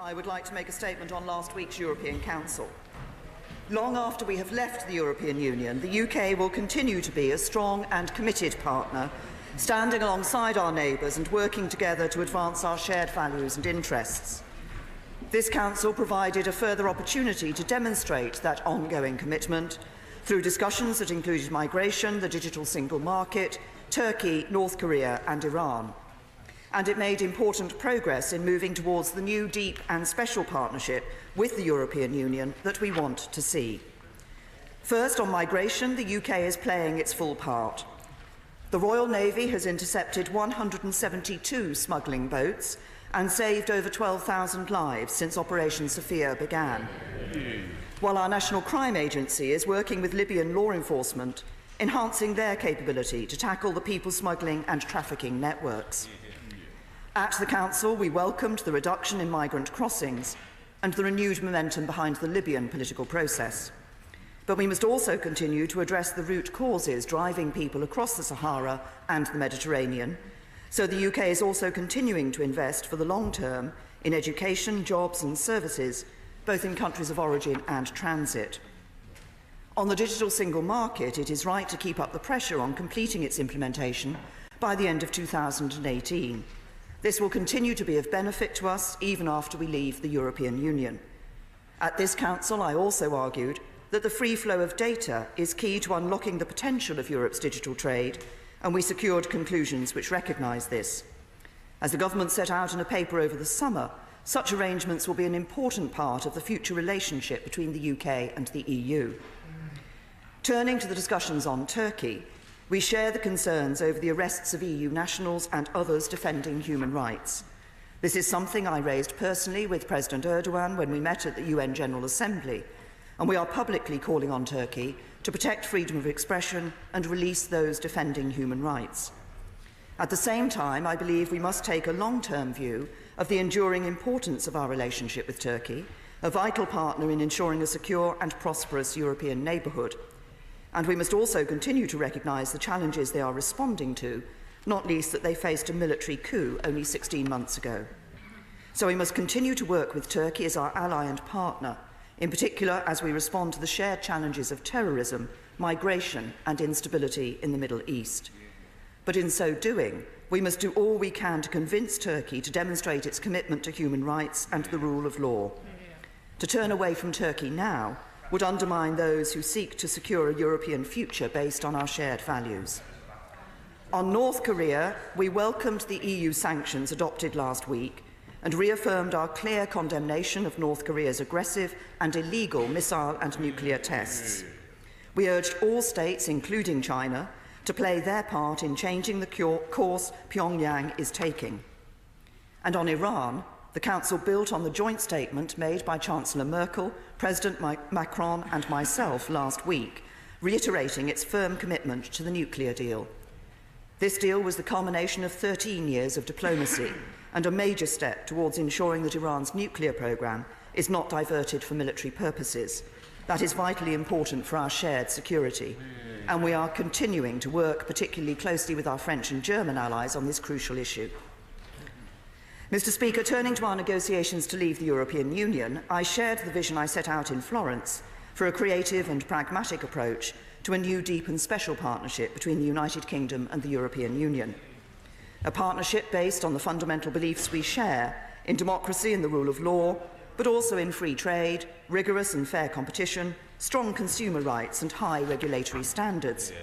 I would like to make a statement on last week's European Council. Long after we have left the European Union, the UK will continue to be a strong and committed partner, standing alongside our neighbours and working together to advance our shared values and interests. This Council provided a further opportunity to demonstrate that ongoing commitment through discussions that included migration, the digital single market, Turkey, North Korea and Iran. And it made important progress in moving towards the new deep and special partnership with the European Union that we want to see. First, on migration, the UK is playing its full part. The Royal Navy has intercepted 172 smuggling boats and saved over 12,000 lives since Operation Sophia began, while our National Crime Agency is working with Libyan law enforcement, enhancing their capability to tackle the people smuggling and trafficking networks. At the Council, we welcomed the reduction in migrant crossings and the renewed momentum behind the Libyan political process. But we must also continue to address the root causes driving people across the Sahara and the Mediterranean, so the UK is also continuing to invest for the long term in education, jobs and services, both in countries of origin and transit. On the digital single market, it is right to keep up the pressure on completing its implementation by the end of 2018. This will continue to be of benefit to us even after we leave the European Union. At this Council, I also argued that the free flow of data is key to unlocking the potential of Europe's digital trade, and we secured conclusions which recognise this. As the government set out in a paper over the summer, such arrangements will be an important part of the future relationship between the UK and the EU. Turning to the discussions on Turkey, we share the concerns over the arrests of EU nationals and others defending human rights. This is something I raised personally with President Erdogan when we met at the UN General Assembly, and we are publicly calling on Turkey to protect freedom of expression and release those defending human rights. At the same time, I believe we must take a long-term view of the enduring importance of our relationship with Turkey, a vital partner in ensuring a secure and prosperous European neighbourhood. And we must also continue to recognise the challenges they are responding to, not least that they faced a military coup only 16 months ago. So we must continue to work with Turkey as our ally and partner, in particular as we respond to the shared challenges of terrorism, migration and instability in the Middle East. But in so doing, we must do all we can to convince Turkey to demonstrate its commitment to human rights and the rule of law. To turn away from Turkey now would undermine those who seek to secure a European future based on our shared values. On North Korea, we welcomed the EU sanctions adopted last week and reaffirmed our clear condemnation of North Korea's aggressive and illegal missile and nuclear tests. We urged all states, including China, to play their part in changing the course Pyongyang is taking. And on Iran, the Council built on the joint statement made by Chancellor Merkel, President Macron and myself last week, reiterating its firm commitment to the nuclear deal. This deal was the culmination of 13 years of diplomacy and a major step towards ensuring that Iran's nuclear programme is not diverted for military purposes. That is vitally important for our shared security, and we are continuing to work particularly closely with our French and German allies on this crucial issue. Mr. Speaker, turning to our negotiations to leave the European Union, I shared the vision I set out in Florence for a creative and pragmatic approach to a new deep and special partnership between the United Kingdom and the European Union. A partnership based on the fundamental beliefs we share in democracy and the rule of law, but also in free trade, rigorous and fair competition, strong consumer rights and high regulatory standards.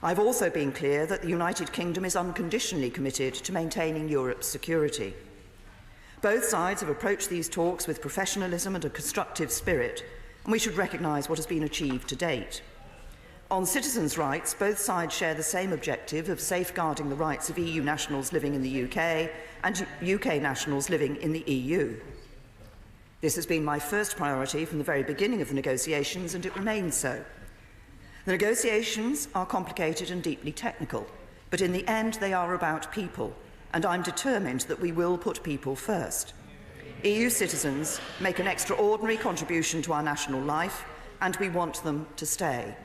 I've also been clear that the United Kingdom is unconditionally committed to maintaining Europe's security. Both sides have approached these talks with professionalism and a constructive spirit, and we should recognise what has been achieved to date. On citizens' rights, both sides share the same objective of safeguarding the rights of EU nationals living in the UK and UK nationals living in the EU. This has been my first priority from the very beginning of the negotiations, and it remains so. The negotiations are complicated and deeply technical, but in the end they are about people, and I'm determined that we will put people first. EU citizens make an extraordinary contribution to our national life, and we want them to stay.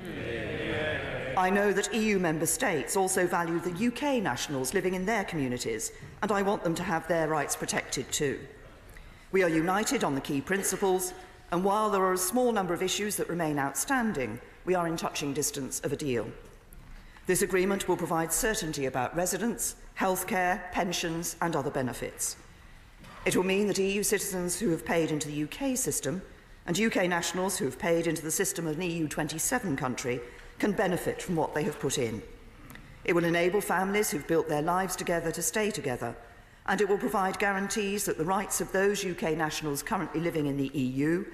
I know that EU member states also value the UK nationals living in their communities, and I want them to have their rights protected too. We are united on the key principles, and while there are a small number of issues that remain outstanding, we are in touching distance of a deal. This agreement will provide certainty about residence, healthcare, pensions and other benefits. It will mean that EU citizens who have paid into the UK system and UK nationals who have paid into the system of an EU 27 country can benefit from what they have put in. It will enable families who've built their lives together to stay together, and it will provide guarantees that the rights of those UK nationals currently living in the EU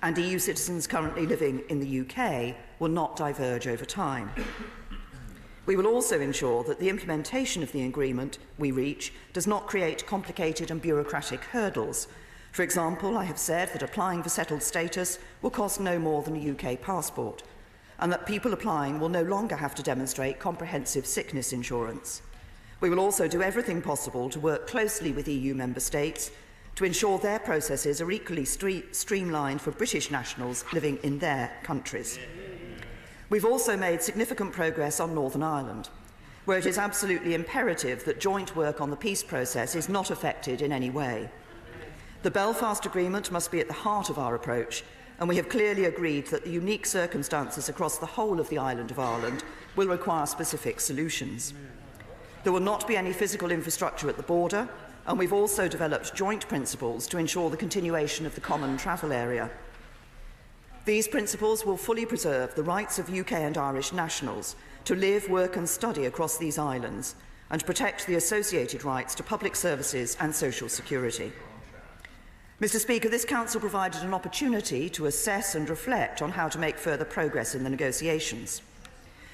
and EU citizens currently living in the UK will not diverge over time. We will also ensure that the implementation of the agreement we reach does not create complicated and bureaucratic hurdles. For example, I have said that applying for settled status will cost no more than a UK passport, and that people applying will no longer have to demonstrate comprehensive sickness insurance. We will also do everything possible to work closely with EU member states to ensure their processes are equally streamlined for British nationals living in their countries. We've also made significant progress on Northern Ireland, where it is absolutely imperative that joint work on the peace process is not affected in any way. The Belfast Agreement must be at the heart of our approach, and we have clearly agreed that the unique circumstances across the whole of the island of Ireland will require specific solutions. There will not be any physical infrastructure at the border, and we've also developed joint principles to ensure the continuation of the common travel area. These principles will fully preserve the rights of UK and Irish nationals to live, work and study across these islands and protect the associated rights to public services and social security. Mr. Speaker, this Council provided an opportunity to assess and reflect on how to make further progress in the negotiations.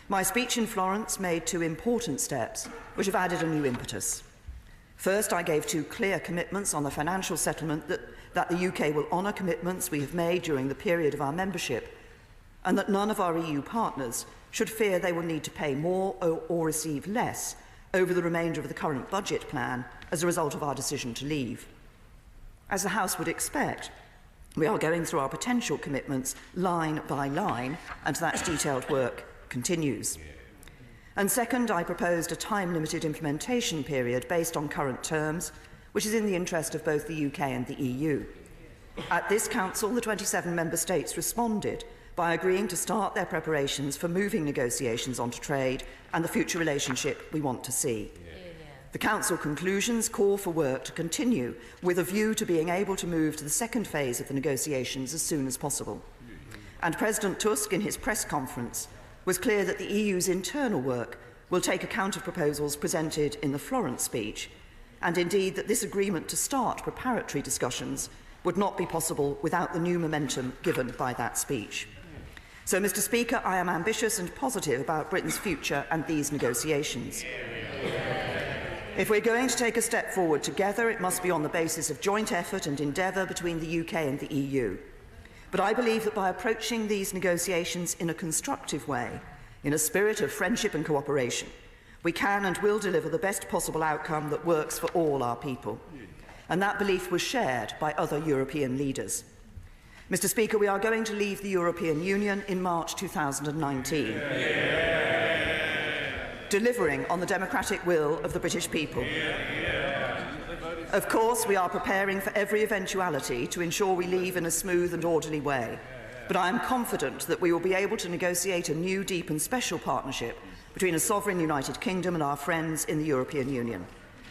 My speech in Florence made two important steps which have added a new impetus. First, I gave two clear commitments on the financial settlement that the UK will honour commitments we have made during the period of our membership, and that none of our EU partners should fear they will need to pay more or receive less over the remainder of the current budget plan as a result of our decision to leave. As the House would expect, we are going through our potential commitments line by line, and that detailed work continues. And second, I proposed a time-limited implementation period based on current terms, which is in the interest of both the UK and the EU. At this Council, the 27 member states responded by agreeing to start their preparations for moving negotiations onto trade and the future relationship we want to see. The Council conclusions call for work to continue with a view to being able to move to the second phase of the negotiations as soon as possible. And President Tusk, in his press conference, was clear that the EU's internal work will take account of proposals presented in the Florence speech, and indeed that this agreement to start preparatory discussions would not be possible without the new momentum given by that speech. So, Mr. Speaker, I am ambitious and positive about Britain's future and these negotiations. If we're going to take a step forward together, it must be on the basis of joint effort and endeavour between the UK and the EU. But I believe that by approaching these negotiations in a constructive way, in a spirit of friendship and cooperation, we can and will deliver the best possible outcome that works for all our people. And that belief was shared by other European leaders. Mr. Speaker, we are going to leave the European Union in March 2019, delivering on the democratic will of the British people. Of course, we are preparing for every eventuality to ensure we leave in a smooth and orderly way, but I am confident that we will be able to negotiate a new, deep and special partnership between a sovereign United Kingdom and our friends in the European Union.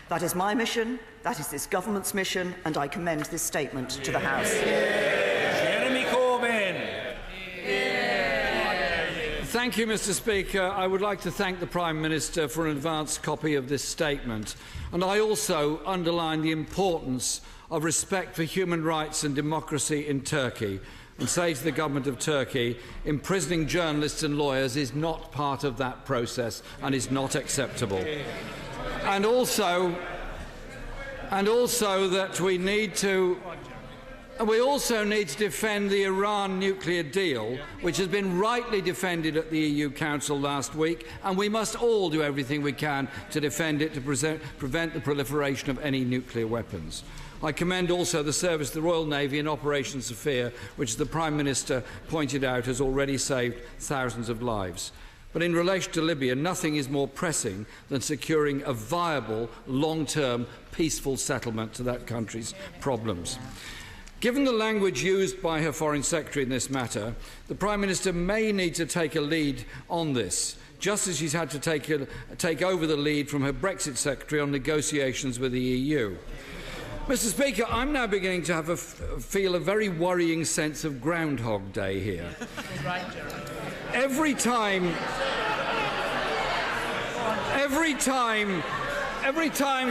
That is my mission, that is this government's mission, and I commend this statement to the House. Jeremy Corbyn. Thank you, Mr. Speaker. I would like to thank the Prime Minister for an advanced copy of this statement. And I also underline the importance of respect for human rights and democracy in Turkey, and say to the government of Turkey, imprisoning journalists and lawyers is not part of that process and is not acceptable. And also that we also need to defend the Iran nuclear deal, which has been rightly defended at the EU Council last week, and we must all do everything we can to defend it to prevent the proliferation of any nuclear weapons. I commend also the service of the Royal Navy in Operation Sophia, which the Prime Minister pointed out has already saved thousands of lives. But in relation to Libya, nothing is more pressing than securing a viable, long-term, peaceful settlement to that country's problems. Given the language used by her Foreign Secretary in this matter, the Prime Minister may need to take a lead on this, just as she's had to take over the lead from her Brexit Secretary on negotiations with the EU. Mr. Speaker, I'm now beginning to feel a very worrying sense of Groundhog Day here. Every time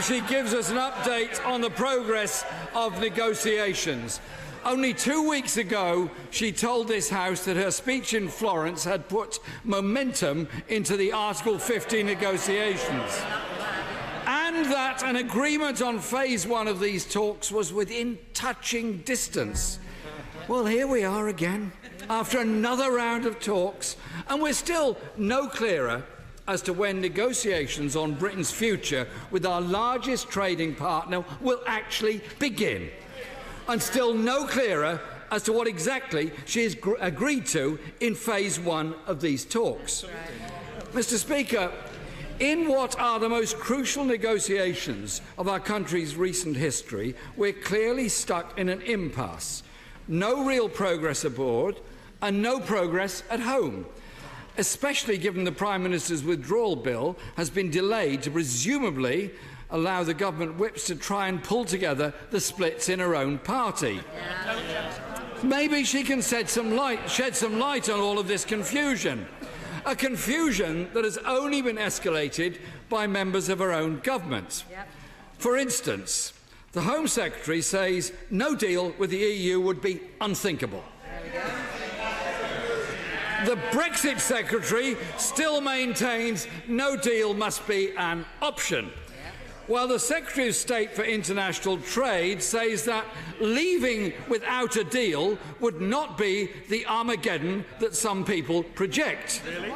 she gives us an update on the progress of negotiations. Only 2 weeks ago, she told this House that her speech in Florence had put momentum into the Article 50 negotiations, and that an agreement on phase 1 of these talks was within touching distance. Well, here we are again, after another round of talks, and we're still no clearer as to when negotiations on Britain's future with our largest trading partner will actually begin, and still no clearer as to what exactly she has agreed to in phase 1 of these talks. Mr. Speaker, in what are the most crucial negotiations of our country's recent history, we're clearly stuck in an impasse. No real progress abroad and no progress at home, especially given the Prime Minister's withdrawal bill has been delayed to presumably allow the government whips to try and pull together the splits in her own party. Maybe she can shed some light on all of this confusion, a confusion that has only been escalated by members of her own government. For instance, the Home Secretary says no deal with the EU would be unthinkable. The Brexit Secretary still maintains no deal must be an option, while the Secretary of State for International Trade says that leaving without a deal would not be the Armageddon that some people project. Really?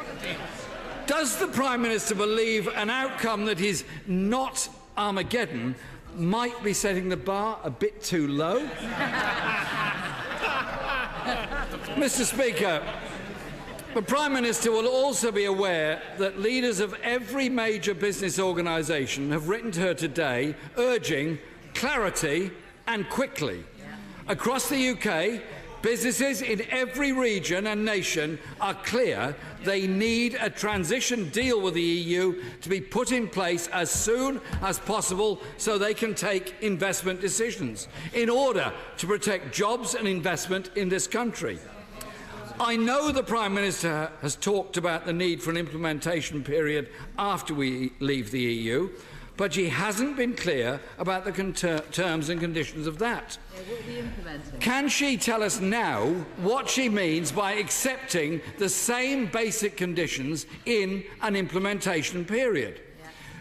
Does the Prime Minister believe an outcome that is not Armageddon might be setting the bar a bit too low? Mr. Speaker, the Prime Minister will also be aware that leaders of every major business organisation have written to her today urging clarity and quickly. Across the UK, businesses in every region and nation are clear they need a transition deal with the EU to be put in place as soon as possible so they can take investment decisions in order to protect jobs and investment in this country. I know the Prime Minister has talked about the need for an implementation period after we leave the EU, but she hasn't been clear about the terms and conditions of that. Can she tell us now what she means by accepting the same basic conditions in an implementation period?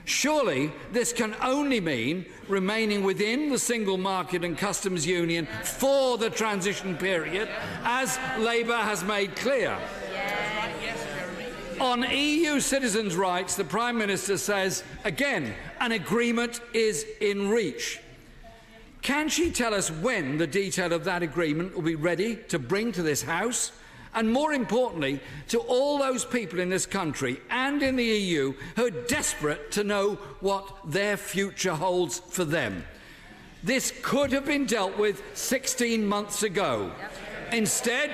Surely this can only mean remaining within the single market and customs union for the transition period, as Labour has made clear. On EU citizens' rights, the Prime Minister says, again, an agreement is in reach. Can she tell us when the detail of that agreement will be ready to bring to this House? And more importantly, to all those people in this country and in the EU who are desperate to know what their future holds for them. This could have been dealt with 16 months ago. Instead,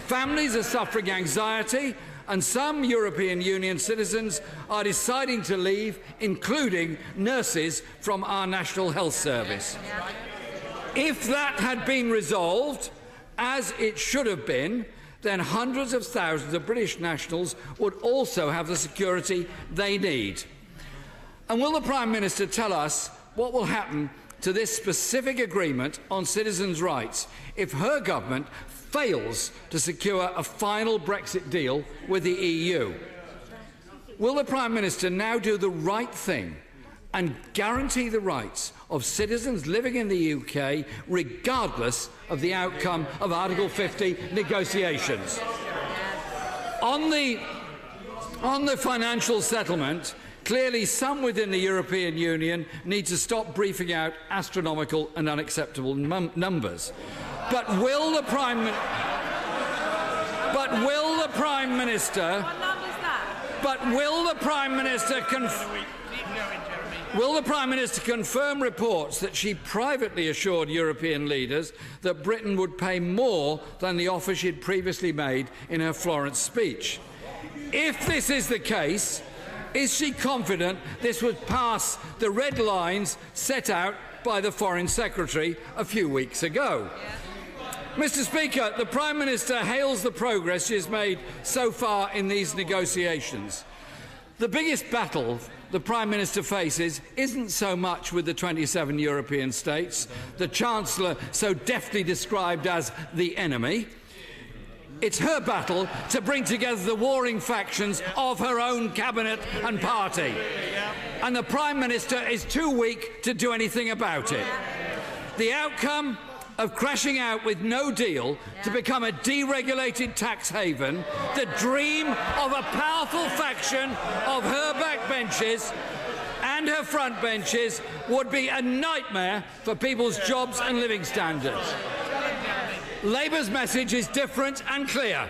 families are suffering anxiety, and some European Union citizens are deciding to leave, including nurses from our National Health Service. If that had been resolved, as it should have been, then hundreds of thousands of British nationals would also have the security they need. And will the Prime Minister tell us what will happen to this specific agreement on citizens' rights if her government fails to secure a final Brexit deal with the EU? Will the Prime Minister now do the right thing and guarantee the rights of citizens living in the UK regardless of the outcome of Article 50 negotiations? On the financial settlement, clearly some within the European Union need to stop briefing out astronomical and unacceptable numbers. But will the Prime Minister But will the Prime Minister confirm reports that she privately assured European leaders that Britain would pay more than the offer she'd previously made in her Florence speech? If this is the case, is she confident this would pass the red lines set out by the Foreign Secretary a few weeks ago? Mr. Speaker, the Prime Minister hails the progress she has made so far in these negotiations. The biggest battle the Prime Minister faces isn't so much with the 27 European states, the Chancellor so deftly described as the enemy. It's her battle to bring together the warring factions of her own cabinet and party. And the Prime Minister is too weak to do anything about it. The outcome of crashing out with no deal to become a deregulated tax haven, the dream of a powerful faction of her backbenches and her front benches, would be a nightmare for people's jobs and living standards. Labour's message is different and clear.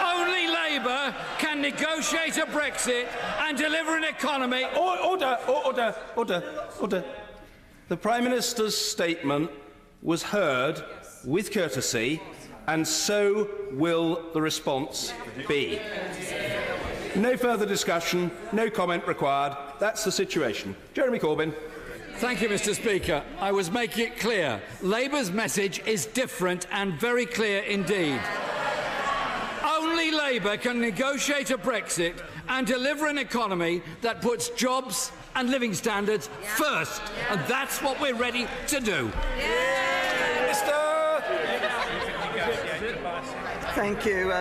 Only Labour can negotiate a Brexit and deliver an economy. Order. The Prime Minister's statement was heard with courtesy, and so will the response be. No further discussion, no comment required. That's the situation. Jeremy Corbyn. Thank you, Mr. Speaker. I was making it clear. Labour's message is different and very clear indeed. Only Labour can negotiate a Brexit and deliver an economy that puts jobs and living standards first. And that's what we're ready to do. Thank you.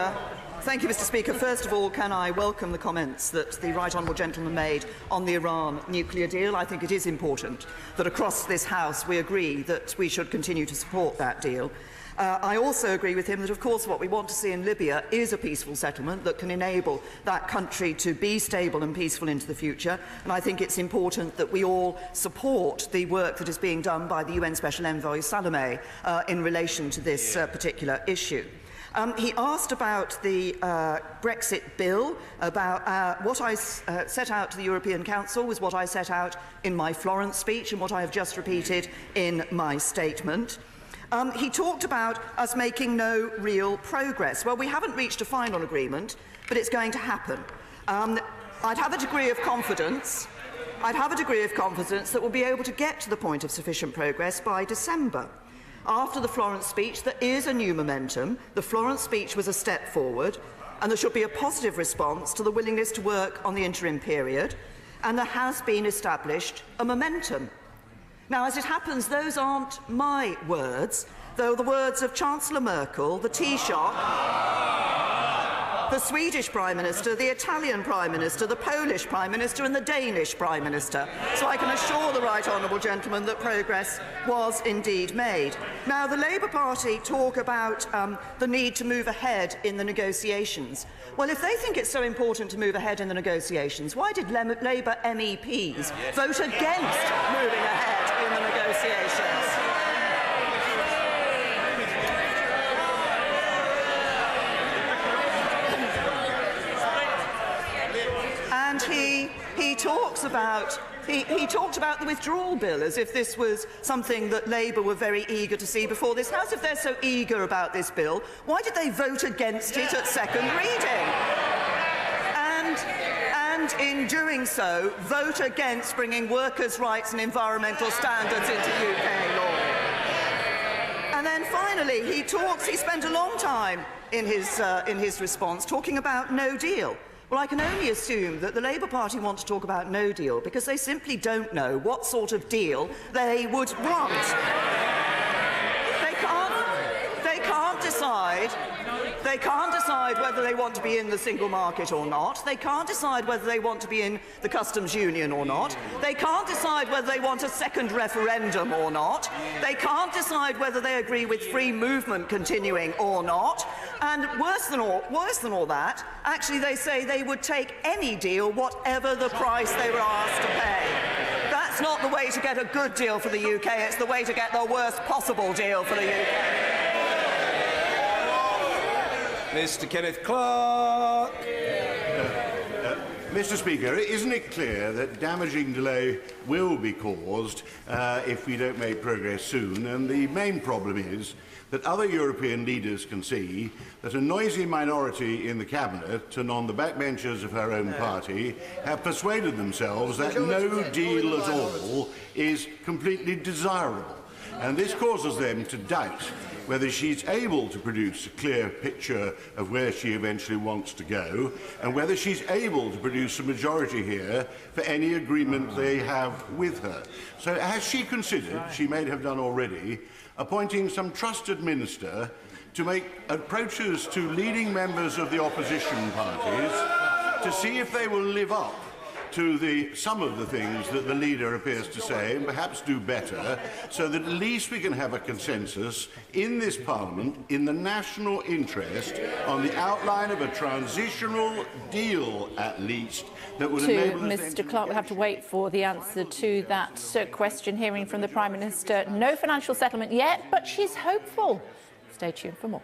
Thank you, Mr. Speaker. First of all, can I welcome the comments that the Right Honourable Gentleman made on the Iran nuclear deal. I think it is important that across this House we agree that we should continue to support that deal. I also agree with him that, of course, what we want to see in Libya is a peaceful settlement that can enable that country to be stable and peaceful into the future. And I think it's important that we all support the work that is being done by the UN Special Envoy Salome in relation to this particular issue. He asked about the Brexit bill, about what I set out to the European Council was what I set out in my Florence speech and what I have just repeated in my statement. He talked about us making no real progress. Well, we haven't reached a final agreement, but it's going to happen. I'd have a degree of confidence that we'll be able to get to the point of sufficient progress by December. After the Florence speech, there is a new momentum. The Florence speech was a step forward, and there should be a positive response to the willingness to work on the interim period, and there has been established a momentum. Now, as it happens, those aren't my words, though the words of Chancellor Merkel, the Taoiseach, the Swedish Prime Minister, the Italian Prime Minister, the Polish Prime Minister and the Danish Prime Minister. So I can assure the Right Honourable Gentleman that progress was indeed made. Now, the Labour Party talk about the need to move ahead in the negotiations. Well, if they think it's so important to move ahead in the negotiations, why did Labour MEPs vote against moving ahead in the negotiations? And he talked about the withdrawal bill as if this was something that Labour were very eager to see before this House. If they're so eager about this bill, why did they vote against it at second reading? And in doing so, vote against bringing workers' rights and environmental standards into UK law. And then finally, he spent a long time in his response talking about no deal. Well, I can only assume that the Labour Party want to talk about no deal because they simply don't know what sort of deal they would want. They can't decide whether they want to be in the single market or not. They can't decide whether they want to be in the customs union or not. They can't decide whether they want a second referendum or not. They can't decide whether they agree with free movement continuing or not. And worse than all that, actually they say they would take any deal, whatever the price they were asked to pay. That's not the way to get a good deal for the UK, it's the way to get the worst possible deal for the UK. Mr. Kenneth Clark. Mr. Speaker, isn't it clear that damaging delay will be caused if we don't make progress soon? And the main problem is that other European leaders can see that a noisy minority in the Cabinet and on the backbenches of her own party have persuaded themselves that no deal at all is completely desirable. And this causes them to doubt whether she's able to produce a clear picture of where she eventually wants to go, and whether she's able to produce a majority here for any agreement they have with her. So has she considered, she may have done already, appointing some trusted minister to make approaches to leading members of the opposition parties to see if they will live up to some of the things that the leader appears to say, and perhaps do better, so that at least we can have a consensus in this Parliament, in the national interest, on the outline of a transitional deal, at least, that would enable us Mr. Clark, we'll have to wait for the answer to that question, hearing from the Prime Minister. No financial settlement yet, but she's hopeful. Stay tuned for more.